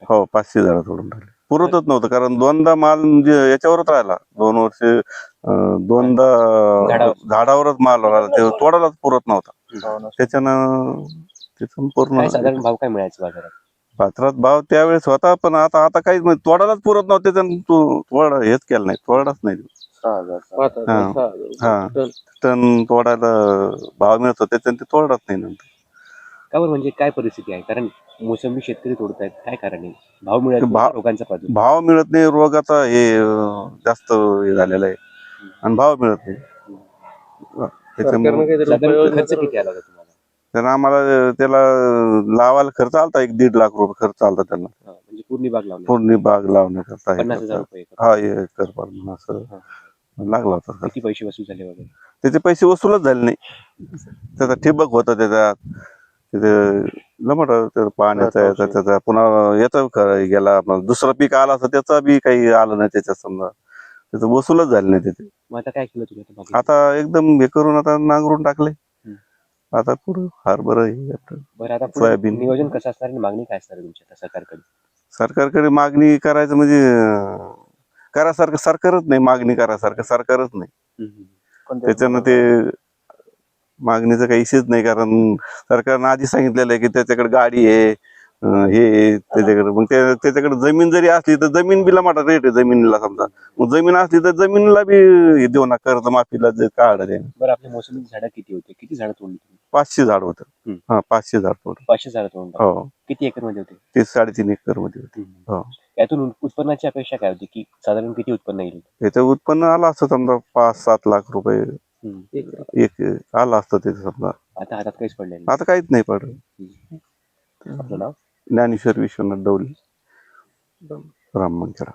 हो 500 झाडं तोडून टाकली. पुरतच नव्हतं कारण दोनदा माल म्हणजे याच्यावरच राहिला 2 वर्ष दोनदा झाडावरच माल राहिला ते तोडायलाच पुरत नव्हता. त्याच्यानं पूर्ण साधारण भाव काय मिळायचा बाजारात भाव त्यावेळेस होता पण आता काहीच नाही तोडायलाच पुरत नव्हतं त्याच्यानं तू हेच केलं नाही तोडाच नाही. 6,000 टन तोडायला भाव मिळतो त्याच्यानं ते तोडत नाही नंतर. का बरं म्हणजे काय परिस्थिती आहे कारण मोसंबी शेतकरी तोडतायत काय कारण आहे भाव मिळत नाही रोगांचा प्रादुर्भाव भाव मिळत नाही रोगाचा हे जास्त हे झालेलं आहे आणि भाव मिळत नाही त्याच्यामुळे खर्च किती आला होता तुम्हाला तर आम्हाला त्याला लावायला खर्च आलता 1-1.5 लाख रुपये खर्च आलता त्यांना म्हणजे पूर्ण बाग लावण्याकरता 50,000 रुपये हा एकर प्रमाणे असं लागला होता. किती पैसे वसूल झाले वगैरे त्याचे पैसे वसूलच झाले नाही. त्याचा ठिबक होता त्याच्यात तिथे लमट पाण्याचा याचा त्याचा पुन्हा याचा गेला दुसरं पीक आला असं त्याचा बी काही आलं नाही त्याच्यात समजा त्याचं वसूलच झालं नाही त्याचे. मग आता काय केलं तुम्ही आता एकदम हे करून आता नांगरून टाकले. आता पुढे बरं आता सोयाबीन नियोजन कसं असणार आणि मागणी काय असणार तुमच्या सरकारकडे मागणी करायचं म्हणजे करासारखं सरकारच नाही मागणी करासारखं सरकारच नाही. त्याच्यानं ते मागणीचा काही इशूच नाही कारण सरकारनं आधी सांगितलेलं आहे की त्याच्याकडे गाडी आहे हे त्याच्याकडे मग त्याच्याकडे जमीन जरी असली तर जमीन बिला मोठा रेट आहे जमिनीला समजा मग जमीन असली तर जमिनीला बी देऊ ना कर्ज माफीला जे काढ आहे. बरं आपल्या मोसंबी झाडं किती होते किती झाडं तोडली 500 झाड होतं. 500 झाड तोडलं 500 झाडं तोडून हो किती एकर मध्ये होते ते 3.5 एकर मध्ये होते. हो यातून उत्पन्नाची अपेक्षा काय होती की साधारण किती उत्पन्न येईल याचं उत्पन्न आलं असतं समजा 5-7 लाख रुपये एक आलं असतं ते समजा. आता हातात काहीच पडले आता काहीच नाही पडलं. आपलं नाव ज्ञानेश्वर विश्वनाथ डवली राममंदिर.